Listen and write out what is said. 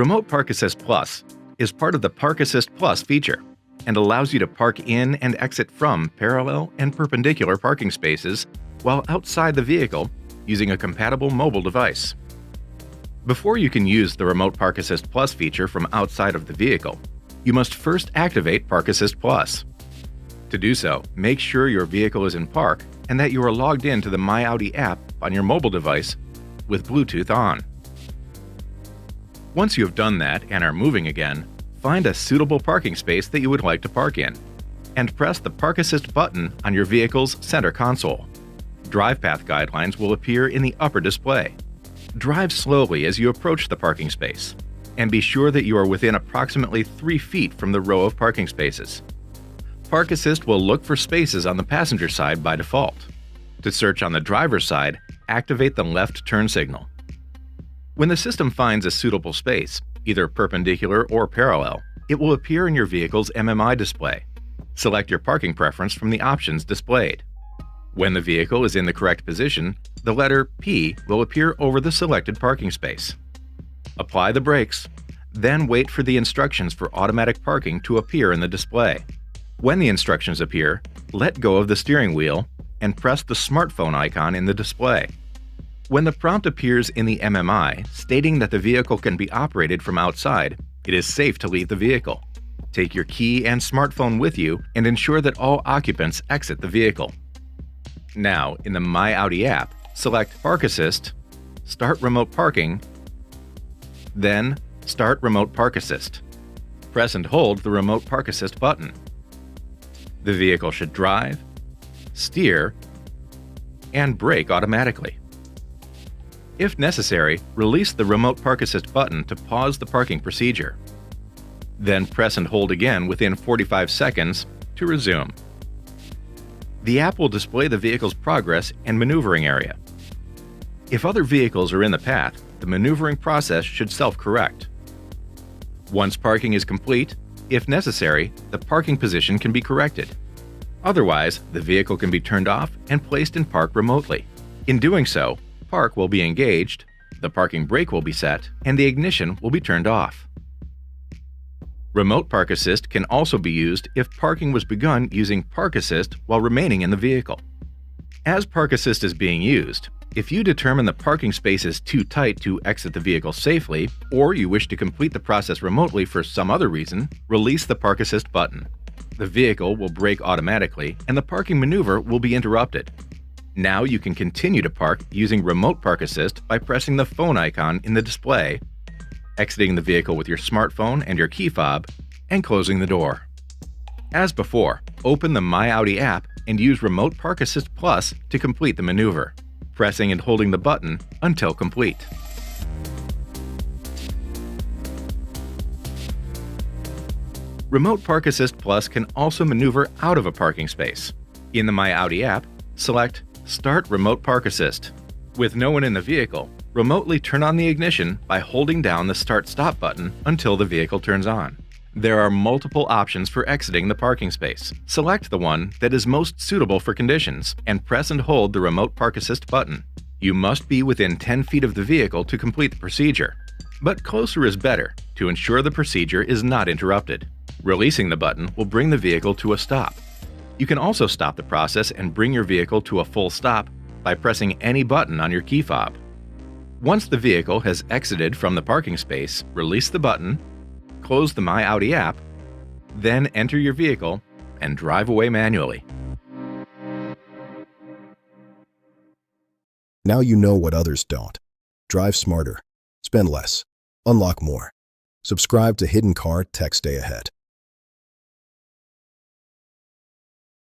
Remote Park Assist Plus is part of the Park Assist Plus feature and allows you to park in and exit from parallel and perpendicular parking spaces while outside the vehicle using a compatible mobile device. Before you can use the Remote Park Assist Plus feature from outside of the vehicle, you must first activate Park Assist Plus. To do so, make sure your vehicle is in park and that you are logged in to the myAudi app on your mobile device with Bluetooth on. Once you have done that and are moving again, find a suitable parking space that you would like to park in, and press the Park Assist button on your vehicle's center console. Drive path guidelines will appear in the upper display. Drive slowly as you approach the parking space, and be sure that you are within approximately 3 feet from the row of parking spaces. Park Assist will look for spaces on the passenger side by default. To search on the driver's side, activate the left turn signal. When the system finds a suitable space, either perpendicular or parallel, it will appear in your vehicle's MMI display. Select your parking preference from the options displayed. When the vehicle is in the correct position, the letter P will appear over the selected parking space. Apply the brakes, then wait for the instructions for automatic parking to appear in the display. When the instructions appear, let go of the steering wheel and press the smartphone icon in the display. When the prompt appears in the MMI stating that the vehicle can be operated from outside, it is safe to leave the vehicle. Take your key and smartphone with you and ensure that all occupants exit the vehicle. Now, in the myAudi app, select Park Assist, Start Remote Parking, then Start Remote Park Assist. Press and hold the Remote Park Assist button. The vehicle should drive, steer, and brake automatically. If necessary, release the Remote Park Assist button to pause the parking procedure. Then press and hold again within 45 seconds to resume. The app will display the vehicle's progress and maneuvering area. If other vehicles are in the path, the maneuvering process should self-correct. Once parking is complete, if necessary, the parking position can be corrected. Otherwise, the vehicle can be turned off and placed in park remotely. In doing so, park will be engaged, the parking brake will be set, and the ignition will be turned off. Remote Park Assist can also be used if parking was begun using Park Assist while remaining in the vehicle. As Park Assist is being used, if you determine the parking space is too tight to exit the vehicle safely, or you wish to complete the process remotely for some other reason, release the Park Assist button. The vehicle will brake automatically and the parking maneuver will be interrupted. Now you can continue to park using Remote Park Assist by pressing the phone icon in the display, exiting the vehicle with your smartphone and your key fob, and closing the door. As before, open the myAudi app and use Remote Park Assist Plus to complete the maneuver, pressing and holding the button until complete. Remote Park Assist Plus can also maneuver out of a parking space. In the myAudi app, select Start Remote Park Assist. With no one in the vehicle, remotely turn on the ignition by holding down the Start-Stop button until the vehicle turns on. There are multiple options for exiting the parking space. Select the one that is most suitable for conditions and press and hold the Remote Park Assist button. You must be within 10 feet of the vehicle to complete the procedure, but closer is better to ensure the procedure is not interrupted. Releasing the button will bring the vehicle to a stop. You can also stop the process and bring your vehicle to a full stop by pressing any button on your key fob. Once the vehicle has exited from the parking space, release the button, close the myAudi app, then enter your vehicle and drive away manually. Now you know what others don't. Drive smarter. Spend less. Unlock more. Subscribe to Hidden Car Tech Stay Ahead.